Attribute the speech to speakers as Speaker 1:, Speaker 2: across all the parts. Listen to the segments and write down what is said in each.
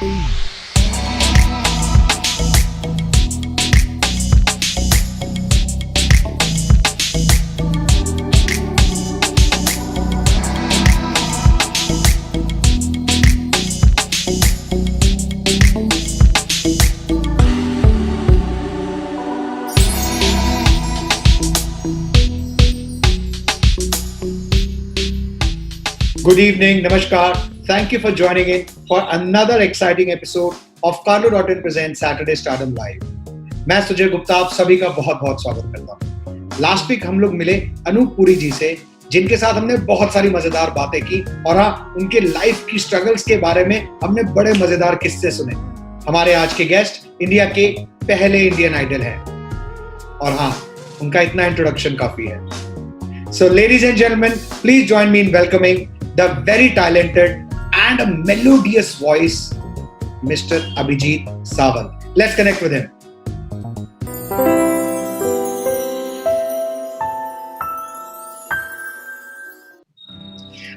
Speaker 1: Good evening, Namaskar. Thank you for joining in for another exciting episode of Carlo.in presents Saturday Stardom Live. मैं सुजय गुप्ता आप सभी का बहुत बहुत स्वागत करता हूँ। लास्ट वीक हम लोग मिले अनूप पुरी जी से, जिनके साथ हमने बहुत सारी मजेदार बातें की और हाँ, उनके लाइफ की स्ट्रगल्स के बारे में हमने बड़े मजेदार किस्से सुने। हमारे आज के गेस्ट इंडिया के पहले इंडियन आइडल हैं और हाँ, उनका इतना इंट्रोडक्शन काफी है। So, ladies and gentlemen, please join me in welcoming the very talented and a melodious voice, Mr. Abhijit Sawant. Let's connect with him.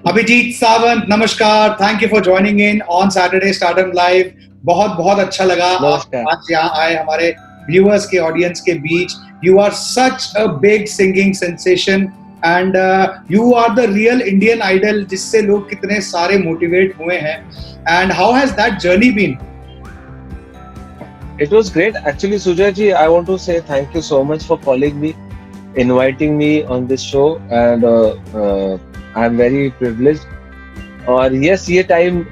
Speaker 1: Abhijit Sawant, namaskar. Thank you for joining in on Saturday Stardom Live. बहुत बहुत अच्छा लगा आप आज यहाँ आए हमारे viewers के audience के बीच. You are such a big singing sensation. And you are the real Indian Idol जिससे लोग कितने सारे motivate हुए हैं. And how has that journey been?
Speaker 2: It was great. Actually, Sujay ji, I want to say thank you so much for calling me, inviting me on this show, and I am very privileged. और yes, ये time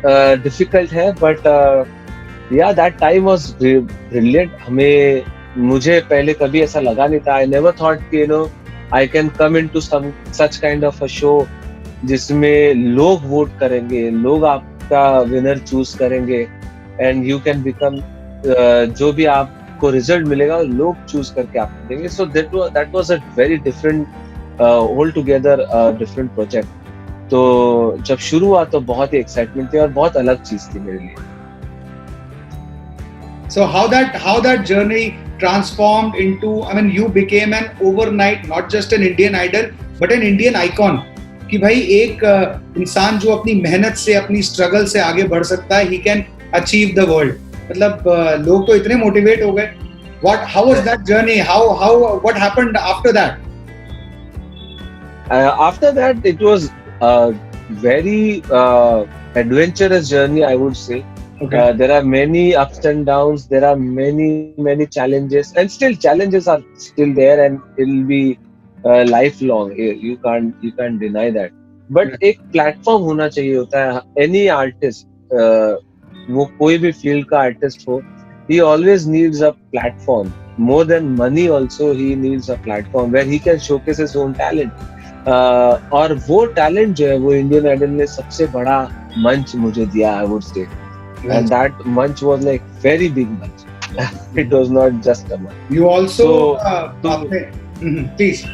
Speaker 2: difficult है, but yeah, that time was brilliant. मुझे पहले कभी ऐसा लगा नहीं था. I never thought कि I can come into such kind of a show जिसमें लोग वोट करेंगे, लोग आपका विनर चूज करेंगे and you can become जो भी आपको रिजल्ट मिलेगा लोग चूज करके आपको देंगे. So that was a very different altogether different project. तो जब शुरू हुआ तो बहुत ही एक्साइटमेंट थी और बहुत अलग चीज थी मेरे लिए.
Speaker 1: So how that journey transformed into, I mean, you became an overnight, not just an Indian Idol, but an Indian icon. कि भाई एक इंसान जो अपनी मेहनत से, अपनी स्ट्रगल से आगे बढ़ सकता है, he can achieve the world. मतलब लोग तो इतने मोटिवेट हो गए. How was that journey? What happened after that?
Speaker 2: After that, it was a very adventurous journey, I would say. Okay. There are many ups and downs. There are many challenges, and still challenges are still there, and it will be lifelong. You can't deny that. But एक platform होना चाहिए होता है. Any artist, वो कोई भी field का artist हो, he always needs a platform. More than money, also he needs a platform where he can showcase his own talent. और वो talent जो है वो Indian Idol ने सबसे बड़ा मंच मुझे दिया, I would say. And that munch was like very big munch. It was not just a munch.
Speaker 1: You also please.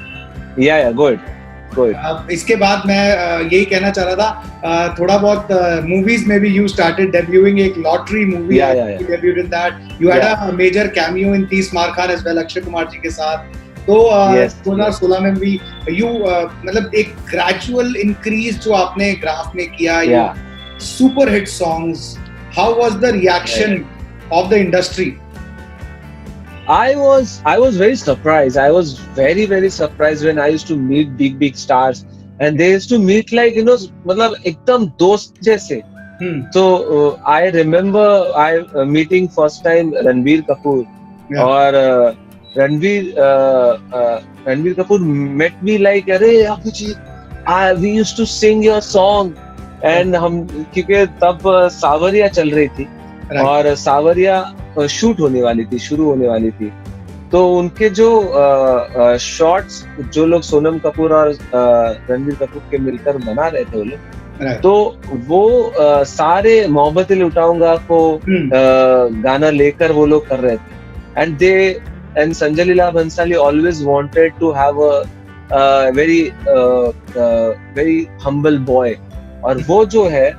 Speaker 2: Yeah, go ahead.
Speaker 1: इसके बाद मैं यही कहना चाह रहा था, थोड़ा बहुत movies में भी you started debuting एक lottery movie.
Speaker 2: Yeah.
Speaker 1: You debuted in that. You had a major cameo in Tees Maar Khan as well, Akshay Kumar ji के साथ. तो 2016 में भी you मतलब एक gradual increase जो आपने ग्राफ में किया, super hit songs. How was the reaction of the industry?
Speaker 2: I was very surprised. I was very surprised when I used to meet big stars, and they used to meet like मतलब एकदम दोस्त जैसे. So I remember meeting first time Ranbir Kapoor. और Ranbir Kapoor met me like, अरे Abhijit, we used to sing your song. And हम क्योंकि तब सावरिया चल रही थी और सावरिया शूट होने वाली थी, शुरू होने वाली थी. तो उनके जो शॉट्स जो लोग सोनम कपूर और रणबीर कपूर के मिलकर बना रहे थे वो लोग, तो वो सारे मोहब्बतें लुटाऊंगा को गाना लेकर वो लोग कर रहे थे. And Sanjay Leela Bhansali always wanted to have a very humble boy. और वो जो है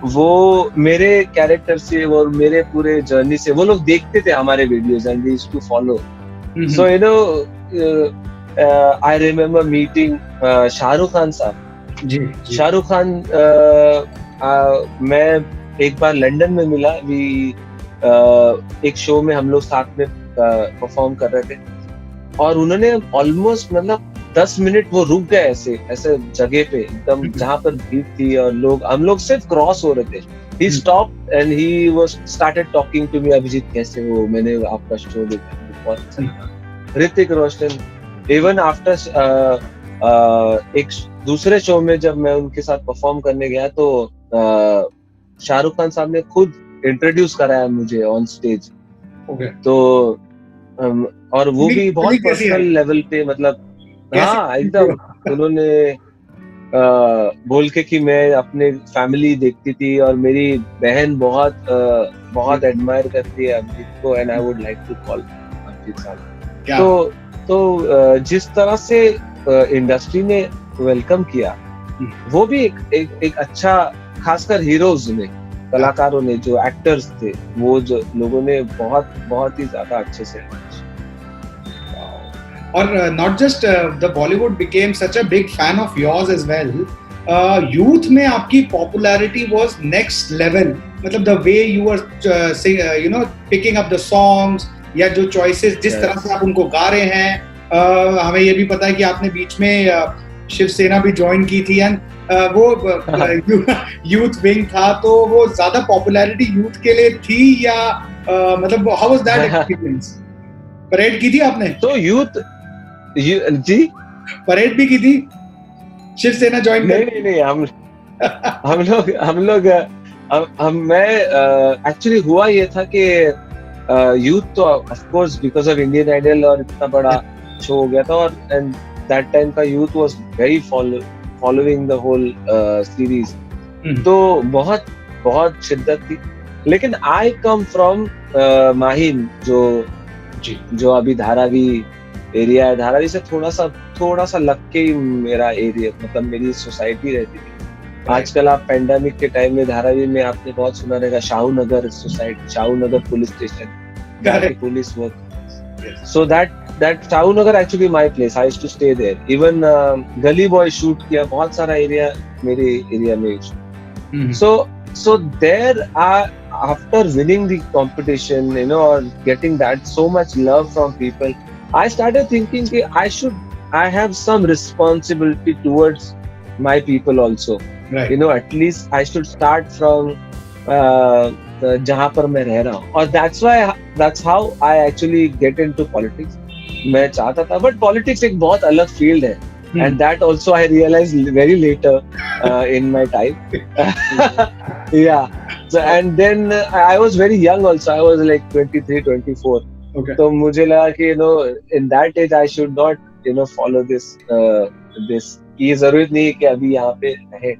Speaker 2: वो मेरे कैरेक्टर से और मेरे पूरे जर्नी से वो लोग देखते थे हमारे videos and they used to follow. So I remember meeting Shahrukh Khan साहब. शाहरुख खान मैं एक बार लंदन में मिला, एक शो में हम लोग साथ में परफॉर्म कर रहे थे, और उन्होंने ऑलमोस्ट मतलब 10 मिनट वो रुक गए ऐसे जगह पे एकदम जहाँ पर भीड़ थी, और हम लोग सिर्फ क्रॉस हो रहे थे. He stopped and he started talking to me. Abhijit कैसे हो, मैंने आपका शो देखा, बहुत अच्छा लगा. ऋतिक रोशन, इवन आफ्टर एक दूसरे शो में जब मैं उनके साथ परफॉर्म करने गया तो शाहरुख खान साहब ने खुद इंट्रोड्यूस कराया मुझे ऑन स्टेज. तो और वो भी बहुत पर्सनल लेवल पे, मतलब हाँ एकदम. उन्होंने बोल के कि मैं अपने फैमिली देखती थी और मेरी बहन बहुत एडमायर करती है अभिजीत को, and I would like to call Abhijit साहब. तो जिस तरह से इंडस्ट्री ने वेलकम किया, वो भी एक अच्छा, खासकर हीरोज ने, कलाकारों ने, जो एक्टर्स थे, वो जो लोगों ने बहुत ही ज्यादा अच्छे से.
Speaker 1: Or not just the Bollywood became such a big fan of yours as well. Youth में आपकी popularity was next level. मतलब the way you were picking up the songs, या जो choices जिस तरह से आप उनको गा रहे हैं. हमें ये भी पता है कि आपने बीच में शिवसेना भी ज्वाइन की थी, एंड वो यूथ विंग था, तो वो ज्यादा पॉपुलैरिटी यूथ के लिए थी, या मतलब how was that experience? Parade की थी आपने?
Speaker 2: तो यूथ जी
Speaker 1: परेड भी की थी शिवसेना ज्वाइन?
Speaker 2: नहीं, मैं एक्चुअली हुआ ये था कि यूथ तो of course because of Indian idol और इतना बड़ा शो हो गया था, और एंड दैट टाइम का youth was very following the whole series, तो बहुत शिद्दत थी. लेकिन आई कम फ्रॉम माहिम, जो अभी धारावी एरिया है. धारावी से थोड़ा सा लग के ही मेरा एरिया, मतलब मेरी सोसाइटी रहती थी. आजकल आप पेंडेमिक के टाइम में धारावी में आपने बहुत सुना रहेगा Shahu Nagar society, Shahu Nagar police station, police work. So that Shahu Nagar actually my place. I used to stay there. Even Gully Boy shoot किया, बहुत सारा एरिया मेरे एरिया में. So there after winning the competition, or getting that so much love from people, I started thinking that I have some responsibility towards my people also.
Speaker 1: Right.
Speaker 2: At least I should start from जहाँ पर मैं रह रहा हूँ, और that's how I actually get into politics. मैं चाहता था, but politics एक बहुत अलग field है. And that also I realized very later in my time. Yeah. So, and then I was very young also. I was like 23, 24.
Speaker 1: Okay.
Speaker 2: So मुझे लगा कि in that age I should not follow this. ये जरूरत नहीं है कि अभी यहाँ पे रहे.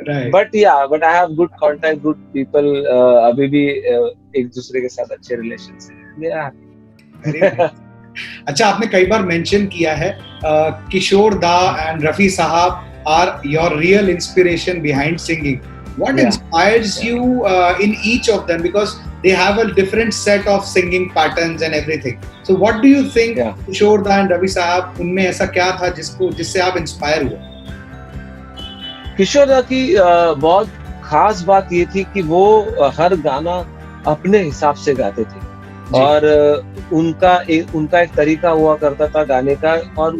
Speaker 1: Right.
Speaker 2: But I have good contact, good people. अभी भी एक दूसरे के साथ अच्छे relations हैं. Yeah.
Speaker 1: Very nice. अच्छा, आपने कई बार मेंशन किया है किशोर दा एंड रफी साहब are your real inspiration behind singing. What inspires you in each of them? Because they have a different set of singing patterns and everything. So what do you think किशोर दा and Rafi साहब, उनमें ऐसा क्या था जिससे आप inspire हुए?
Speaker 2: किशोर दा की बहुत खास बात ये थी कि वो हर गाना अपने हिसाब से गाते थे, और उनका एक तरीका हुआ करता था गाने का, और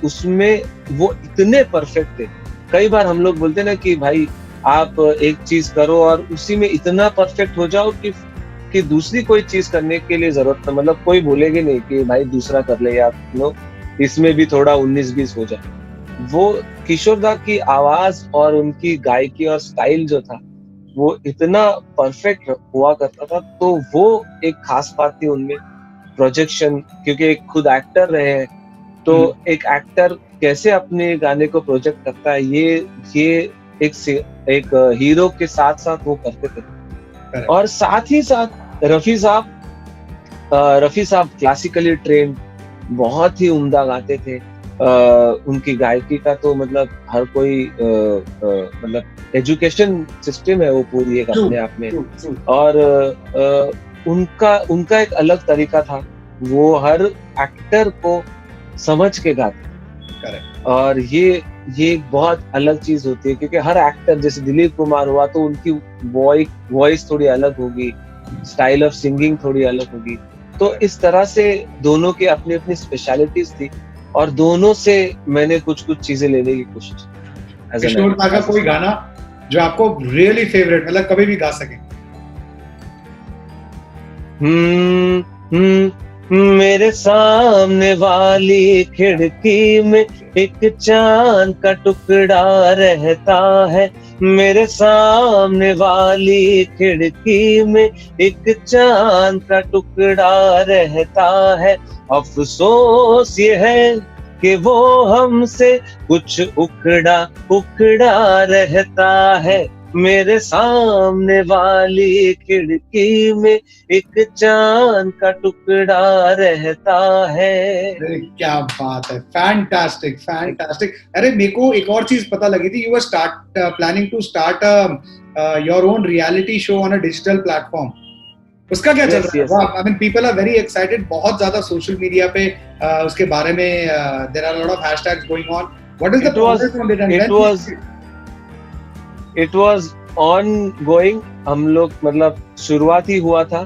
Speaker 2: उसमें वो इतने परफेक्ट थे. कई बार हम लोग बोलते ना कि भाई आप एक चीज करो और उसी में इतना परफेक्ट हो जाओ कि दूसरी कोई चीज करने के लिए जरूरत न, मतलब कोई बोलेगे नहीं कि भाई दूसरा कर ले, या इसमें भी थोड़ा 19-20 हो जाए. वो किशोर दा की आवाज और उनकी गायकी और स्टाइल जो था, वो इतना परफेक्ट हुआ करता था. तो वो एक खास बात थी उनमें. प्रोजेक्शन, क्योंकि एक खुद एक्टर रहे हैं, तो एक एक्टर कैसे अपने गाने को प्रोजेक्ट करता है, ये एक हीरो के साथ साथ वो करते थे. और साथ ही साथ रफी साहब क्लासिकली ट्रेन्ड, बहुत ही उम्दा गाते थे. उनकी गायकी का तो मतलब हर कोई मतलब एजुकेशन सिस्टम है वो पूरी एक अपने आप में. और उनका एक अलग तरीका था. वो हर एक्टर को समझ के गाते. और ये ये एक बहुत अलग चीज होती है, क्योंकि हर एक्टर जैसे दिलीप कुमार हुआ तो उनकी वॉइस थोड़ी अलग होगी, स्टाइल ऑफ सिंगिंग थोड़ी अलग होगी। तो इस तरह से दोनों की अपनी अपनी स्पेशलिटीज थी, और दोनों से मैंने कुछ कुछ चीजें लेने की कोशिश की।
Speaker 1: किशोर दा का कोई गाना जो आपको रियली फेवरेट, मतलब कभी भी गा सके?
Speaker 2: मेरे सामने वाली खिड़की में एक चांद का टुकड़ा रहता है, मेरे सामने वाली खिड़की में एक चांद का टुकड़ा रहता है, अफसोस ये है कि वो हमसे कुछ उखड़ा उखड़ा रहता है, मेरे सामने वाली खिड़की में एक चांद का टुकड़ा रहता है।
Speaker 1: अरे क्या बात है, फैंटास्टिक फैंटास्टिक। अरे मेरे को एक और चीज पता लगी थी, you were planning to start your own reality show on a digital platform. उसका क्या चल रहा है? I mean people are very excited, बहुत ज्यादा सोशल मीडिया पे उसके बारे में there are lot of hashtags going on. What is the process on it?
Speaker 2: It was on going. हम लोग मतलब शुरुआत ही हुआ था,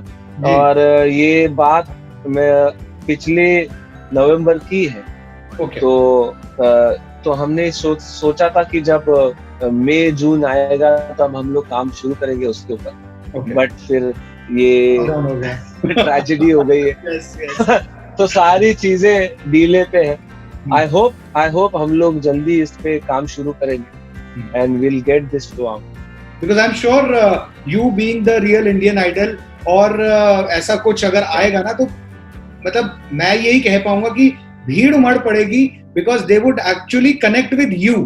Speaker 2: और ये बात मैं पिछले नवंबर की है।
Speaker 1: Okay.
Speaker 2: तो हमने सोचा था कि जब मई जून आएगा तब हम लोग काम शुरू करेंगे उसके ऊपर, बट फिर ये ट्रेजेडी हो गई है।
Speaker 1: yes.
Speaker 2: तो सारी चीजें डीले पे है। आई होप हम लोग जल्दी इस पे काम शुरू करेंगे and we'll get this to out.
Speaker 1: Because I'm sure you being the real Indian Idol और ऐसा कुछ अगर आएगा ना, तो मतलब मैं यही कह पाऊंगा कि भीड़ उमड़ पड़ेगी, because they would actually connect with you.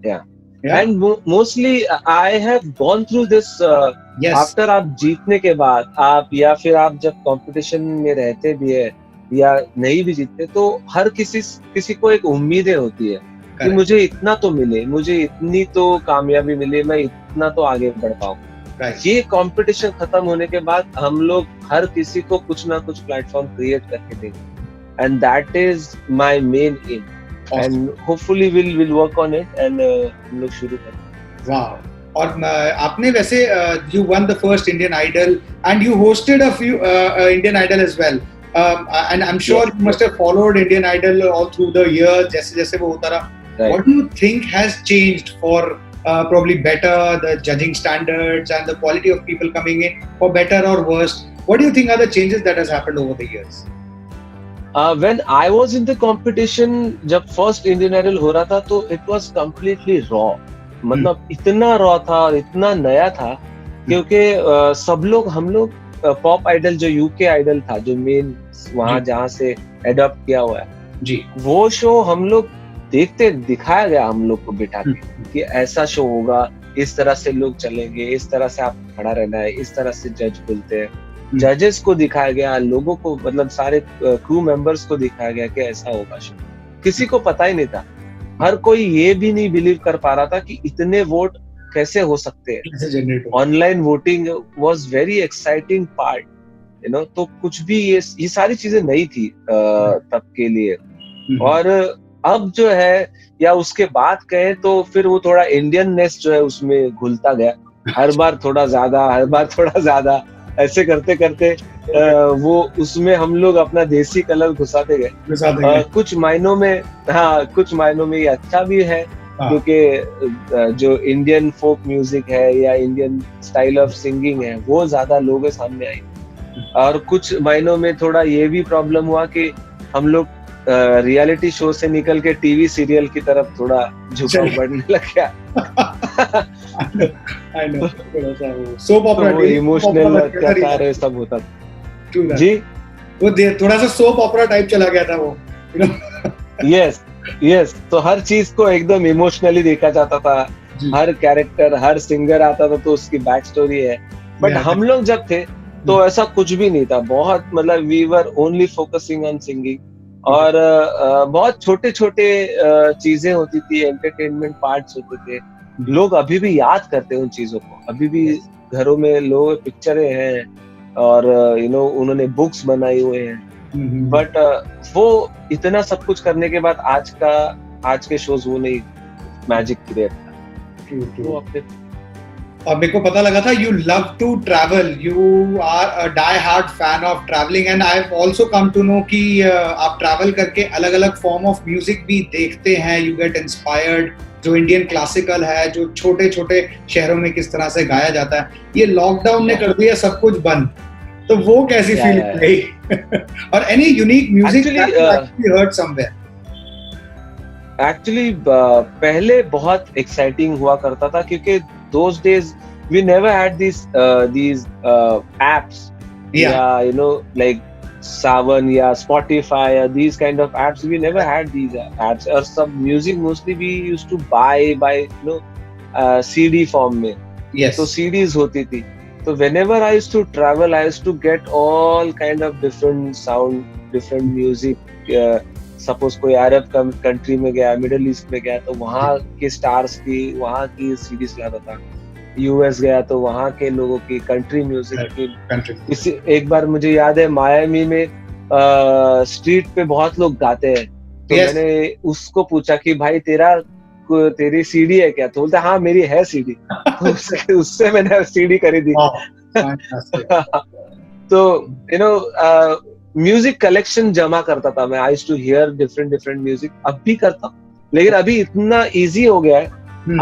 Speaker 2: Yeah. And mostly I have gone through this
Speaker 1: yes.
Speaker 2: after आप जीतने के बाद, आप या फिर आप जब कंपटीशन में रहते भी है या नहीं भी जीतते, तो हर किसी को एक उम्मीदें होती है कि मुझे इतना तो मिले, मुझे इतनी तो कामयाबी मिले, मैं इतना तो आगे बढ़ पाऊँ। ये कंपटीशन खत्म होने के बाद हम लोग हर किसी को कुछ ना कुछ प्लेटफॉर्म क्रिएट करके देंगे, and that is my main aim, and hopefully will work on it, and हम लोग शुरू करेंगे।
Speaker 1: वाह। और आपने वैसे you won the first Indian idol and you hosted a few Indian idol as well, and I'm sure you must have followed Indian Idol all through the years, जैसे वो होता रहा। What do you think has changed for probably better, the judging standards and the quality of people coming in, for better or worse? What do you think are the changes that has happened over the years?
Speaker 2: When I was in the competition, जब first Indian Idol हो रहा था, तो it was completely raw. मतलब इतना raw था और इतना नया था, क्योंकि हम लोग पॉप आइडल जो यूके आइडल था, जो मेन वहाँ जहाँ से एडॉप्ट किया हुआ है
Speaker 1: जी,
Speaker 2: वो शो हम लोग दिखाया गया हम लोग को बिठा के कि ऐसा शो होगा, इस तरह से लोग चलेंगे, इस तरह से आप खड़ा रहना है, इस तरह से जज बोलते हैं। जजेस को दिखाया गया, लोगों को मतलब सारे क्रू मेंबर्स को दिखाया गया कि ऐसा होगा शो। किसी को पता ही नहीं था, हर कोई ये भी नहीं बिलीव कर पा रहा था कि इतने वोट कैसे हो सकते हैं। Online voting was very exciting part, you know. तो कुछ भी ये सारी चीजें नहीं थी तब के लिए। और अब जो है, या उसके बाद कहें तो फिर वो थोड़ा इंडियननेस जो है उसमें घुलता गया, हर बार थोड़ा ज्यादा ऐसे करते करते वो उसमें हम लोग अपना देसी कलर घुसाते गए। कुछ मायनों में ये अच्छा भी है, क्योंकि जो इंडियन फोक म्यूजिक है या इंडियन स्टाइल ऑफ सिंगिंग है वो ज्यादा लोगों के सामने आई। और कुछ मायनों में थोड़ा ये भी प्रॉब्लम हुआ कि हम लोग रियलिटी शो से निकल के टीवी सीरियल की तरफ थोड़ा झुकाव बढ़ने लग गया।
Speaker 1: I know, सोप ऑपरा,
Speaker 2: वो इमोशनल अत्याचार है सब होता था जी।
Speaker 1: वो थोड़ा सा सोप ऑपरा टाइप चला गया था वो,
Speaker 2: यस। तो हर चीज को एकदम इमोशनली देखा जाता था, हर कैरेक्टर, हर सिंगर आता था तो उसकी बैक स्टोरी है। बट हम लोग जब थे तो ऐसा कुछ भी नहीं था, बहुत मतलब we were only focusing on singing, और बहुत छोटे छोटे चीजें होती थी, एंटरटेनमेंट पार्ट्स होते थे। लोग अभी भी याद करते हैं उन चीजों को, अभी भी घरों में लोग पिक्चरें हैं और उन्होंने बुक्स बनाई हुए हैं। बट वो इतना सब कुछ करने के बाद आज के शोज वो नहीं मैजिक क्रिएट था।
Speaker 1: True,
Speaker 2: वो
Speaker 1: true.
Speaker 2: अपने
Speaker 1: और मेरे को पता लगा था you love to travel, you are a die hard fan of travelling, and I have also come to know कि आप ट्रैवल करके अलग अलग फॉर्म ऑफ म्यूजिक भी देखते हैं, यू गेट इंस्पायर्ड, जो इंडियन क्लासिकल है, जो छोटे छोटे शहरों में किस तरह से गाया जाता है। ये लॉकडाउन ने कर दिया सब कुछ बंद, तो वो कैसी फीलिंग रही? और any unique music that you actually heard somewhere?
Speaker 2: Actually पहले बहुत एक्साइटिंग हुआ करता था, क्योंकि those days we never had these apps, like Savan या Spotify or these kind of apps. We never had these apps, और सब music mostly we used to buy CD form में.
Speaker 1: Yes.
Speaker 2: तो CDs होती थी, तो whenever I used to travel I used to get all kind of different sound, different music. Suppose कोई Arab country में गया, मिडिल ईस्ट में गया, तो वहाँ के स्टार्स की, वहाँ की सीडीज लाता था। यूएस गया तो वहाँ के लोगों की कंट्री म्यूजिक की। इसी एक बार मुझे याद है मायामी में स्ट्रीट पे बहुत लोग गाते हैं, तो मैंने उसको पूछा कि भाई तेरी सीडी है क्या? तो बोलता हाँ मेरी है सीडी। तो उससे मैंने सीडी खरीदी। तो म्यूजिक कलेक्शन जमा करता था मैं। I used to hear different music, अब भी करता हूँ, लेकिन अभी इतना इजी हो गया है।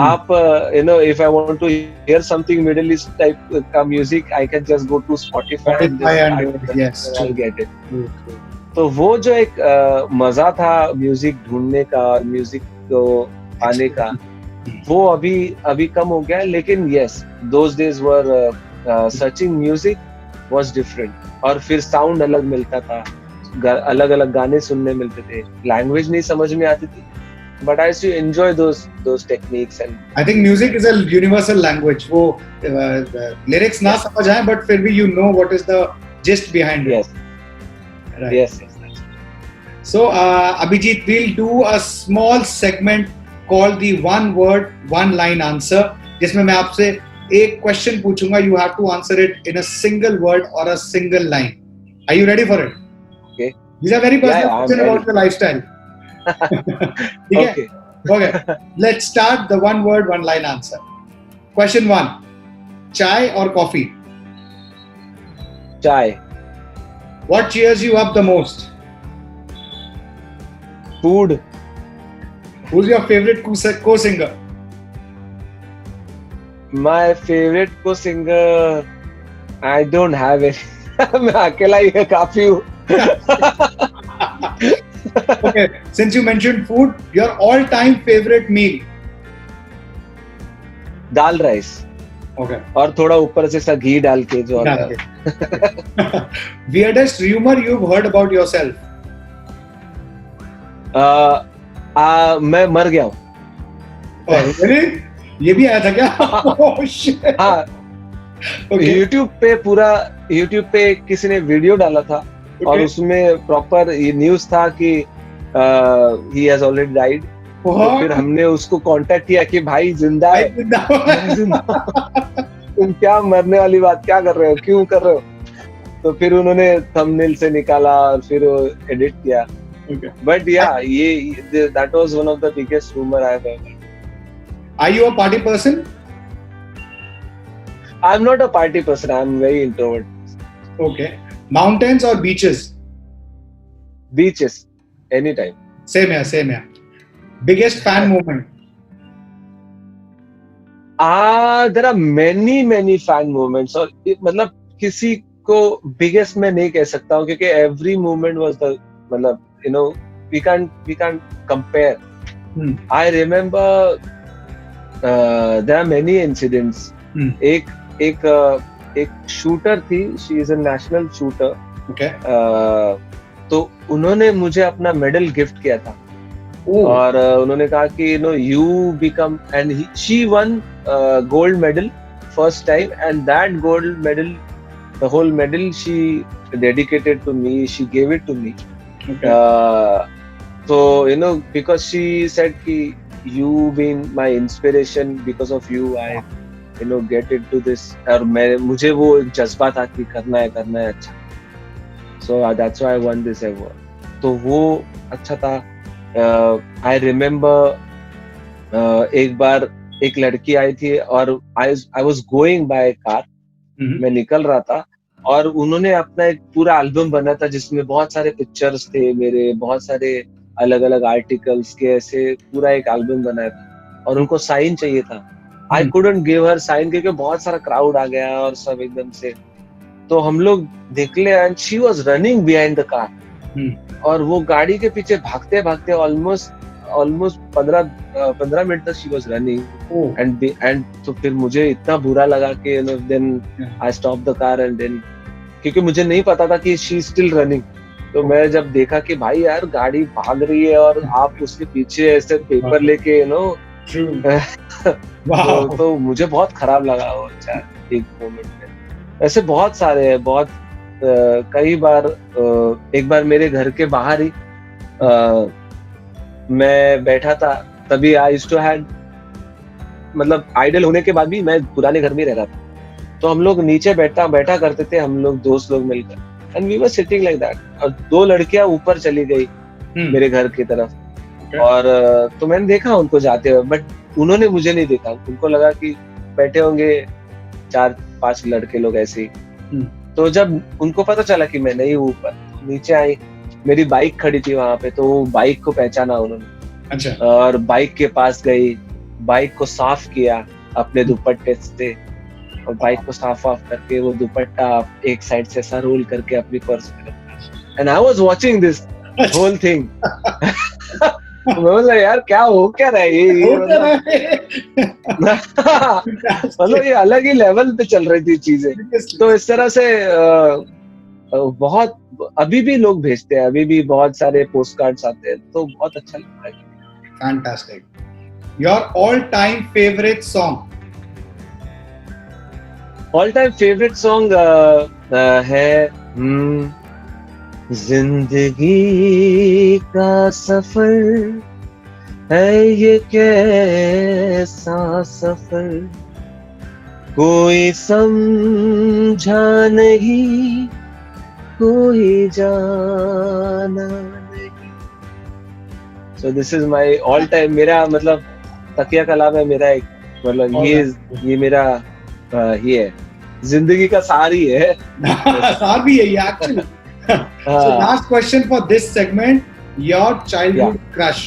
Speaker 2: आप if I want to hear something Middle East type का music, I can just go to Spotify and get it. तो वो जो एक मजा था म्यूजिक ढूंढने का, म्यूजिक को पाने का, वो अभी कम हो गया है। लेकिन yes, those days were searching music was different, और फिर साउंड अलग मिलता था, अलग अलग गाने सुनने मिलते थे, लैंग्वेज नहीं समझ में आती थी, but I used to enjoy those techniques. And I think music is a universal language. वो लिरिक्स ना समझ आए, बट फिर भी you know what is the gist behind it. Yes. So Abhijit, we'll do a small segment called the one word one line answer, जिसमें मैं आपसे एक क्वेश्चन पूछूंगा, you have to answer it in a single word or a single line. Are you ready for it? Okay. These are very personal questions about your lifestyle. Okay. Okay. Let's start the one word one line answer. Question 1. Chai or coffee? Chai. What cheers you up the most? Food. Who's your favorite co-singer? My favorite co-singer, I don't have it. मैं अकेला ही काफी हूँ। Okay, since you mentioned food, your all-time favorite meal? Dal rice. Okay. और थोड़ा ऊपर से सा घी डाल के जो आता है। Weirdest rumor you've heard about yourself? मैं मर गया हूँ। ये भी आया था क्या? हाँ, YouTube पे किसी ने वीडियो डाला था, और उसमें प्रॉपर ये न्यूज था कि he has already died। तो फिर हमने उसको कांटेक्ट किया कि भाई जिंदा है। तुम क्या मरने वाली बात क्या कर रहे हो, क्यों कर रहे हो? तो फिर उन्होंने थंबनेल से निकाला और फिर वो एडिट किया। Okay. But yeah, that was one of the biggest rumor I've ever. Are you a party person? I'm not a party person. I'm very introvert. Okay. Mountains or beaches? Beaches. Anytime. Same here. Biggest fan moment? There are many fan moments. और मतलब किसी को biggest मैं नहीं कह सकता हूँ, क्योंकि every moment was the मतलब we can't compare. I remember there are many incidents. एक shooter थी, she is a national shooter. Okay. तो उन्होंने मुझे अपना मेडल गिफ्ट किया था। और उन्होंने कहा कि you become, and she won gold medal first time, and that gold medal, the whole medal she dedicated to me, she gave it to me. Okay. So because she said कि you been my inspiration, because of you I get into this, और मुझे वो एक जज्बा था कि करना है अच्छा। So that's why I won this award. तो वो अच्छा था। आई रिमेम्बर एक बार एक लड़की आई थी और I was going by car, मैं निकल रहा था और उन्होंने अपना एक पूरा एल्बम बना था जिसमें बहुत सारे पिक्चर्स थे मेरे, बहुत सारे अलग अलग आर्टिकल्स के, ऐसे पूरा एक एल्बम बनाया था और उनको साइन चाहिए था. I couldn't give her sign क्योंकि बहुत सारा क्राउड आ गया और सब एकदम से. तो हम लोग निकले and she was running behind the car और वो गाड़ी के पीछे भागते भागते ऑलमोस्ट 15 मिनट तक शी वाज रनिंग. एंड तो फिर मुझे इतना बुरा लगा कि then I stop the car and then, क्योंकि मुझे नहीं पता था कि शी इज स्टिल रनिंग. तो मैं जब देखा कि भाई यार गाड़ी भाग रही है और आप उसके पीछे ऐसे पेपर लेके तो मुझे बहुत खराब लगा वो एक मोमेंट में. ऐसे बहुत सारे हैं, बहुत कई बार. एक बार मेरे घर के बाहर ही मैं बैठा था, तभी आई यूज्ड टू हैड, मतलब आइडल होने के बाद भी मैं पुराने घर में रह रहा था, तो हम लोग नीचे बैठा करते थे, हम लोग दोस्त लोग मिलकर, and we were sitting like that. और 2 लड़कियां ऊपर चली गई मेरे घर की तरफ. और तो मैंने देखा उनको जाते हुए, बट उन्होंने मुझे नहीं देखा. उनको लगा कि बैठे होंगे 4-5 लड़के लोग ऐसे ही. तो जब उनको पता चला कि मैं नहीं हूँ ऊपर, नीचे आई, मेरी बाइक खड़ी थी वहां पे, तो बाइक को पहचाना उन्होंने.
Speaker 1: अच्छा. और
Speaker 2: बाइक के पास गई, बाइक को साफ किया अपने दुपट्टे से, और बाइक को साफ करके वो दुपट्टा एक साइड से ऐसा रोल करके अपनी पर्स में रखा. And I was watching this whole thing. मैं बोला यार क्या हो क्या रहा है ये मतलब ये अलग ही लेवल पे चल रही थी चीजें. तो इस तरह से बहुत अभी भी लोग भेजते हैं, अभी भी बहुत सारे पोस्ट कार्ड्स आते हैं, तो बहुत अच्छा लगता है.
Speaker 1: Fantastic. Your all time favourite song?
Speaker 2: All time favourite song है जिंदगी का सफर है ये कैसा सफर, कोई समझा नहीं कोई जाना नहीं. So this is my all time. मेरा मतलब तकिया कलाम है मेरा एक, मतलब ये मेरा ये है, जिंदगी का सार ही है.
Speaker 1: सार भी है ये actually. So last question for this segment, your childhood crush?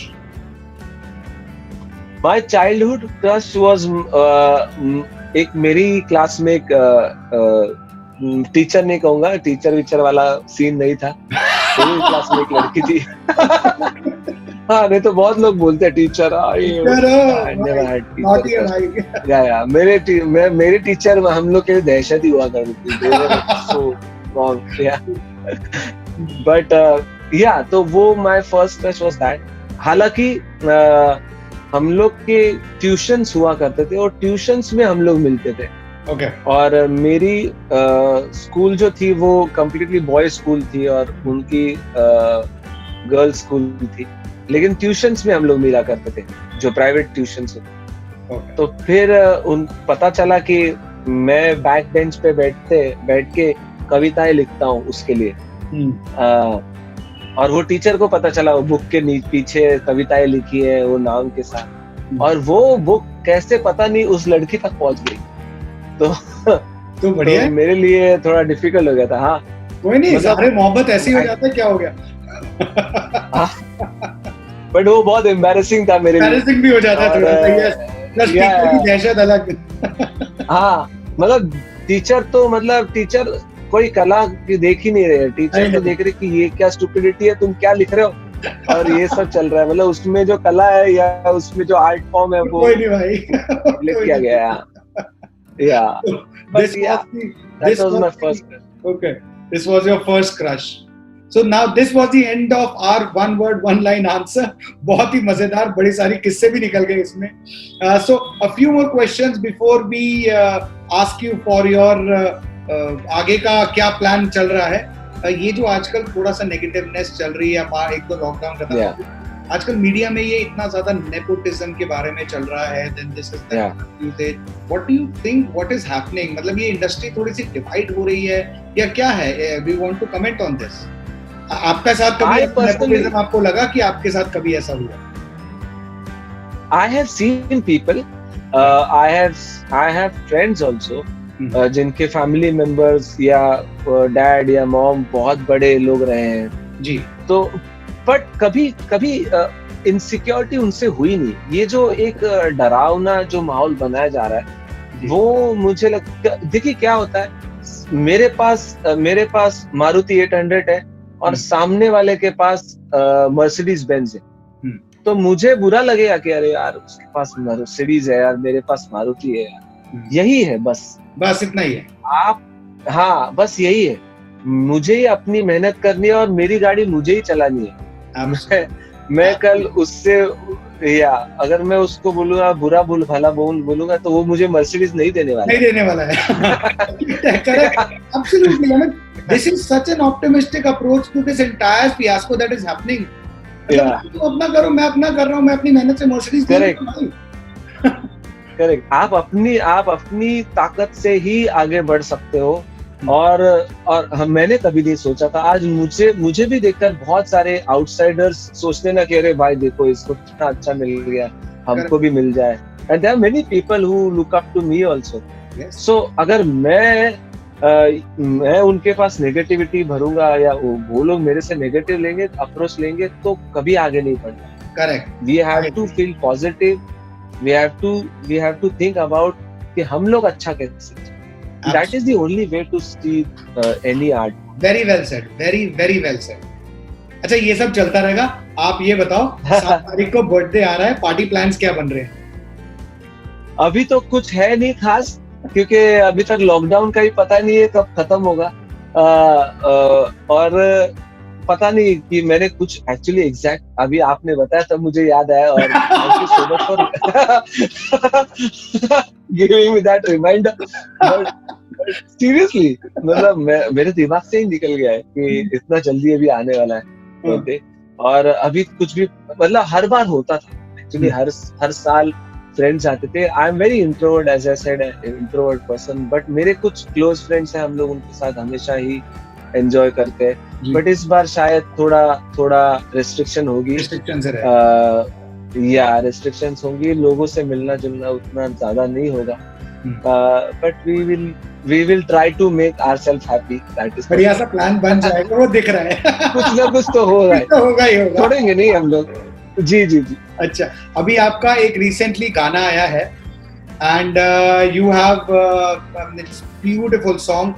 Speaker 2: My childhood crush was एक मेरी क्लास में एक टीचर नहीं कहूंगा, टीचर वाला सीन नहीं था. मेरी क्लास में एक लड़की थी. हाँ, नहीं तो बहुत लोग बोलते हैं टीचर. मेरे टीचर हम लोग के दहशत ही हुआ करती थी. बट तो वो my first crush was that. हालांकि हम लोग के ट्यूशंस हुआ करते थे और ट्यूशंस में हम लोग मिलते थे.
Speaker 1: Okay.
Speaker 2: और मेरी स्कूल जो थी वो कम्प्लीटली बॉयज स्कूल थी और उनकी गर्ल्स स्कूल थी, लेकिन ट्यूशंस में हम लोग मिला करते थे, जो प्राइवेट ट्यूशंस होते.
Speaker 1: Okay.
Speaker 2: तो फिर पता चला कि मैं बैक बेंच पे बैठ के कविताएं लिखता हूँ उसके लिए. और वो टीचर को पता चला, वो बुक के पीछे कविताएं लिखी है वो नाम के साथ, और वो बुक कैसे पता नहीं उस लड़की तक पहुंच गई. तो बढ़िया. तो मेरे लिए थोड़ा डिफिकल्ट हो गया था. हाँ,
Speaker 1: कोई नहीं, सारे मोहब्बत ऐसी हो जाता है, क्या हो गया.
Speaker 2: बट वो बहुत एम्बैरेसिंग था मेरे लिए.
Speaker 1: एम्बैरेसिंग भी हो जाता है थोड़ा सा. यस, प्लस टीचर की दहशत अलग.
Speaker 2: हाँ, मतलब टीचर कोई कला देख ही नहीं रहे. टीचर तो देख रहे कि ये क्या स्टुपिडिटी है, तुम क्या लिख रहे हो, और ये सब चल रहा है. मतलब उसमें जो कला है या उसमें जो आर्ट फॉर्म है वो
Speaker 1: कोई नहीं भाई
Speaker 2: लिख किया गया है. Yeah, but that was my first crush.
Speaker 1: Okay, this was your first crush. So now this was the end of our one word one line answer. बहुत ही मजेदार, बड़ी सारी किस्से भी निकल गए इसमें. So a few more questions before we ask you for your आगे का क्या प्लान चल रहा है. ये जो आजकल थोड़ा सा नेगेटिवनेस चल रही है, एक तो लॉकडाउन खत्म, आजकल मीडिया में ये इतना ज्यादा नेपोटिज्म के बारे में चल रहा है. Then this is that. What do you think? What is happening? मतलब ये इंडस्ट्री थोड़ी सी डिवाइड हो रही है या क्या है? We want to comment on this. आपका साथ कभी
Speaker 2: I personally,
Speaker 1: nepotism आपको लगा कि आपके साथ कभी ऐसा हुआ?
Speaker 2: I have seen people. I have friends also. जिनके फैमिली मेंबर्स या डैड या मॉम बहुत बड़े लोग रहे हैं
Speaker 1: जी,
Speaker 2: तो बट कभी कभी इनसिक्योरिटी उनसे हुई नहीं। ये जो एक डरावना जो माहौल बनाया जा रहा है
Speaker 1: जी,
Speaker 2: वो मुझे लगता, देखिए क्या होता है, मेरे पास मारुति 800 है और सामने वाले के पास मर्सिडीज बेंज है। तो मुझे बुरा लगेगा कि अरे यार उसके पास मर्सिडीज है यार, मेरे पास मारुति है यार। यही है बस
Speaker 1: इतना ही है।
Speaker 2: आप, हाँ बस यही है। मुझे ही अपनी मेहनत करनी है और मेरी गाड़ी मुझे ही चलानी है। मैं कल उससे, या अगर मैं उसको बोलूंगा बुरा भला बोलूंगा तो वो मुझे मर्सिडीज नहीं देने वाला
Speaker 1: है। Correct. Absolutely. I mean, this is such an optimistic approach to this entire fiasco that is happening. तुम अपना करो, मैं अपना कर रहा हूँ, मैं अपनी मेहनत से मर्सिडीज
Speaker 2: करेक्ट। आप अपनी ताकत से ही आगे बढ़ सकते हो। और मैंने कभी नहीं सोचा था। आज मुझे भी देखकर बहुत सारे आउटसाइडर्स सोचते ना कि अरे भाई देखो इसको कितना अच्छा मिल गया, हमको भी मिल जाए। And there are many people who look up to me also. So अगर मैं उनके पास नेगेटिविटी भरूंगा या वो लोग मेरे से नेगेटिव लेंगे, अप्रोच लेंगे, तो कभी आगे नहीं बढ़ना।
Speaker 1: Correct.
Speaker 2: We have to feel positive, we have to think about कि हम लोग अच्छा कैसे। That is the only way to see any art.
Speaker 1: Very well said. Very very well said. अच्छा, ये सब चलता रहेगा। आप ये बताओ 7 तारीख को बर्थडे आ रहा है, पार्टी प्लान्स क्या बन रहे हैं?
Speaker 2: अभी तो कुछ है नहीं खास, क्योंकि अभी तक लॉकडाउन का ही पता नहीं है कब खत्म होगा। और पता नहीं कि मैंने कुछ एक्चुअली एग्जैक्ट, अभी आपने बताया तब मुझे याद आया। और thank you so much for giving me that reminder. But seriously मतलब मेरे दिमाग से ही निकल गया है कि इतना जल्दी अभी आने वाला है बर्थडे। और अभी कुछ भी, मतलब हर बार होता था एक्चुअली, हर साल फ्रेंड्स आते थे। I am very introvert, as I said, introvert person, but मेरे कुछ क्लोज फ्रेंड्स हैं, हम लोग उनके साथ हमेशा ही एंजॉय करते हैं। बट इस बार शायद थोड़ा रेस्ट्रिक्शन होगी, रेस्ट्रिक्शंस होंगी, लोगों से मिलना जुलना उतना ज्यादा नहीं होगा। But we will try to make ourselves happy. That is
Speaker 1: बढ़िया सा प्लान बन जाएगा, वो दिख रहा है।
Speaker 2: कुछ ना कुछ तो होगा ही होगा, छोड़ेंगे नहीं हम लोग। जी।
Speaker 1: अच्छा, अभी आपका एक रिसेंटली गाना आया है and you have beautiful song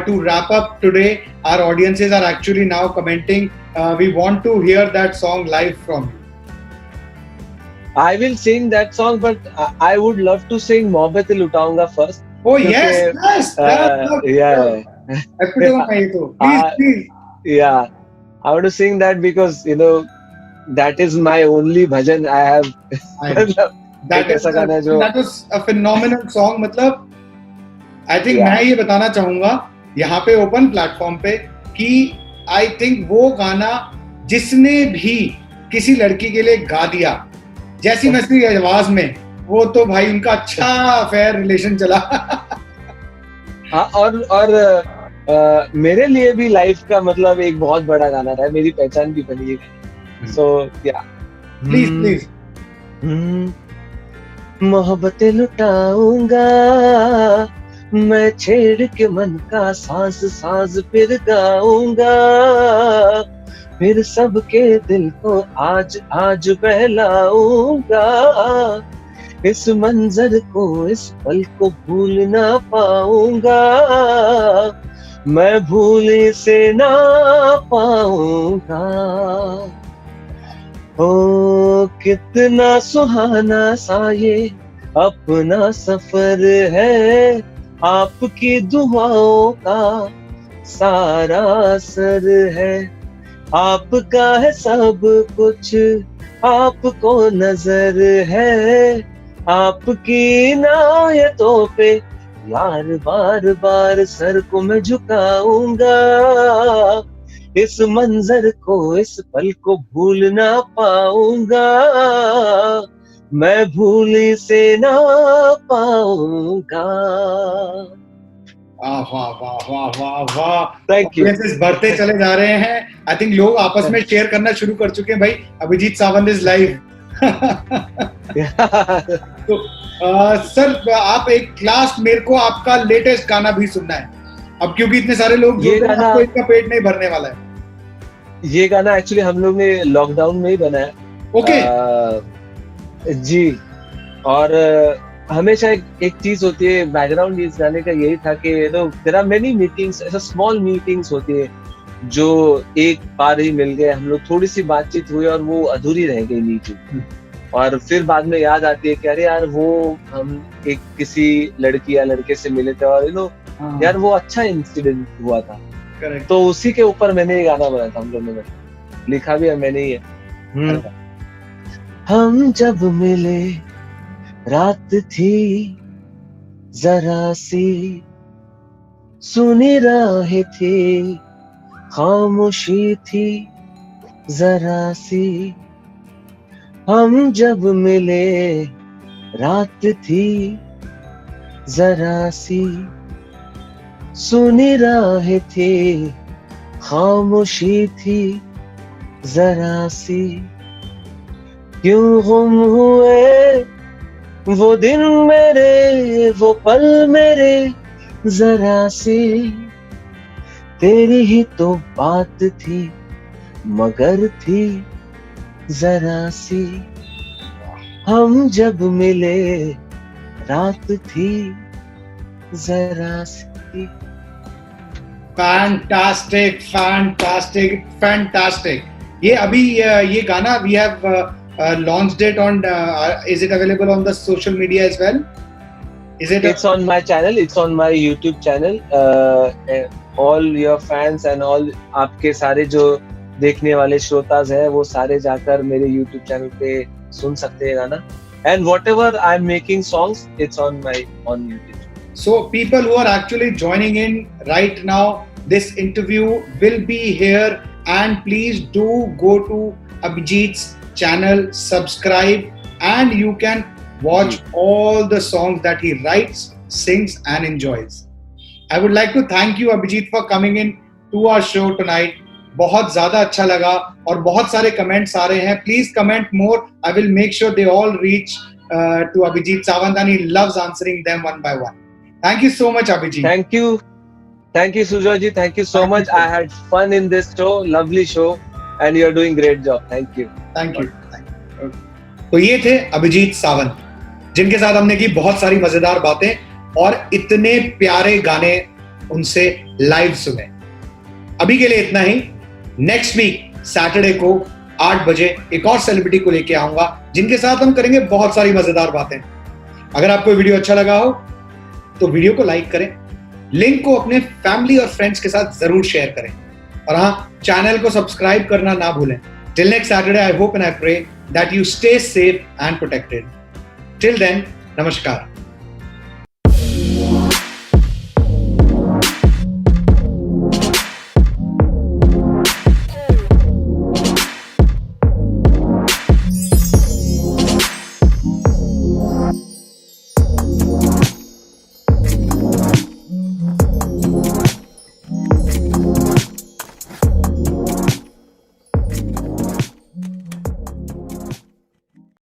Speaker 1: to wrap up today. Our audiences are actually now commenting. We want to hear that song live from you.
Speaker 2: I will sing that song, but I would love to sing Mohabbat Lutaunga first.
Speaker 1: Oh yes.
Speaker 2: Yeah.
Speaker 1: Please.
Speaker 2: Yeah, I want to sing that because that is my only bhajan I have.
Speaker 1: That was a phenomenal song. मतलब I think मैं ये बताना चाहूंगा यहाँ पे open platform पे कि I think वो गाना जिसने भी किसी लड़की के लिए गा दिया जैसी वैसी आवाज में, वो तो भाई उनका अच्छा फेयर रिलेशन चला।
Speaker 2: हाँ, और मेरे लिए भी लाइफ का मतलब एक बहुत बड़ा गाना रहा है, मेरी पहचान भी बनी है। सो या
Speaker 1: प्लीज
Speaker 2: मोहब्बत लुटाऊंगा मैं, छेड़ के मन का साज फिर गाऊंगा, फिर सबके दिल को आज बहलाऊंगा, इस मंजर को इस पल को भूल ना पाऊंगा, मैं भूल से ना पाऊंगा। ओ कितना सुहाना सा ये अपना सफर है, आपकी दुआओं का सारा असर है, आपका है सब कुछ, आपको नजर है, आपकी इनायतों पे यार बार बार सर को मैं झुकाऊंगा, इस मंजर को इस पल को भूल ना पाऊंगा, मैं भूल से ना पाऊंगा।
Speaker 1: वाह वाह वाह वाह वाह वाह,
Speaker 2: थैंक यू।
Speaker 1: Audiences बढ़ते चले जा रहे हैं। आई थिंक लोग आपस में शेयर करना शुरू कर चुके हैं, भाई अभिजीत सावंत इज लाइव। तो सर आप एक लास्ट मेरे को आपका लेटेस्ट गाना भी सुनना है अब, क्योंकि इतने सारे लोग
Speaker 2: ये
Speaker 1: जुड़ रहे हैं,
Speaker 2: गाना-
Speaker 1: आपको इनका पेट नहीं भरने वाला है।
Speaker 2: ये गाना एक्चुअली हम लोग ने लॉकडाउन में ही बनाया।
Speaker 1: ओके
Speaker 2: जी। और हमेशा एक चीज होती है बैकग्राउंड इस गाने का, यही था कि देयर आर मेनी मीटिंग्स, ऐसा स्मॉल मीटिंग्स होती है जो एक बार ही मिल गए, हम लोग थोड़ी सी बातचीत हुई और वो अधूरी रह गई मीटिंग, और फिर बाद में याद आती है कि अरे यार वो हम एक किसी लड़की या लड़के से मिले थे और यार वो अच्छा इंसिडेंट हुआ था।
Speaker 1: करेक्ट।
Speaker 2: तो उसी के ऊपर मैंने ये गाना बनाया था, हम लोगों ने लिखा भी है मैंने ही है। हम जब मिले रात थी जरा सी, सुनी राहें थी, खामोशी थी जरा सी। हम जब मिले रात थी जरा सी, सुनी राहें थी, खामोशी थी जरा सी। क्यों गुम हुए वो दिन मेरे, वो पल मेरे जरा सी। तेरी ही तो बात थी मगर थी जरा सी। हम जब मिले रात थी जरा सी।
Speaker 1: Fantastic fantastic fantastic. ये अभी ये गाना we have launched it on is it available on the social media as well? Is it
Speaker 2: It's on my channel, it's on my YouTube channel. All your fans and all आपके सारे जो देखने वाले श्रोताज हैं वो सारे जाकर मेरे YouTube चैनल पे सुन सकते हैं गाना। And whatever I'm making songs, it's on YouTube.
Speaker 1: So people who are actually joining in right now, this interview will be here, and please do go to Abhijit's channel, subscribe, and you can watch all the songs that he writes, sings, and enjoys. I would like to thank you, Abhijit, for coming in to our show tonight. बहुत ज्यादा अच्छा लगा और बहुत सारे comments आ रहे हैं. Please comment more. I will make sure they all reach to Abhijit Sawant, and he loves answering them one by one. Thank you so much, Abhijit.
Speaker 2: Thank you, Sujoy ji. Thank you so much. I had fun in this show, lovely show, and you're doing great job. Thank you.
Speaker 1: Thank you. तो ये थे अभिजीत सावंत, जिनके साथ हमने की बहुत सारी मजेदार बातें और इतने प्यारे गाने उनसे लाइव सुने। अभी के लिए इतना ही। नेक्स्ट वीक सैटरडे को 8 बजे एक और सेलिब्रिटी को लेके आऊंगा, जिनके साथ हम करेंगे बहुत सारी मजेदार बातें। अगर आपको वीडियो अच्छा लगा हो तो वीडियो को लाइक करें, लिंक को अपने फैमिली और फ्रेंड्स के साथ जरूर शेयर करें, और हाँ, चैनल को सब्सक्राइब करना ना भूलें। Till next Saturday, I hope and I pray that you stay safe and protected. Till then, namaskar.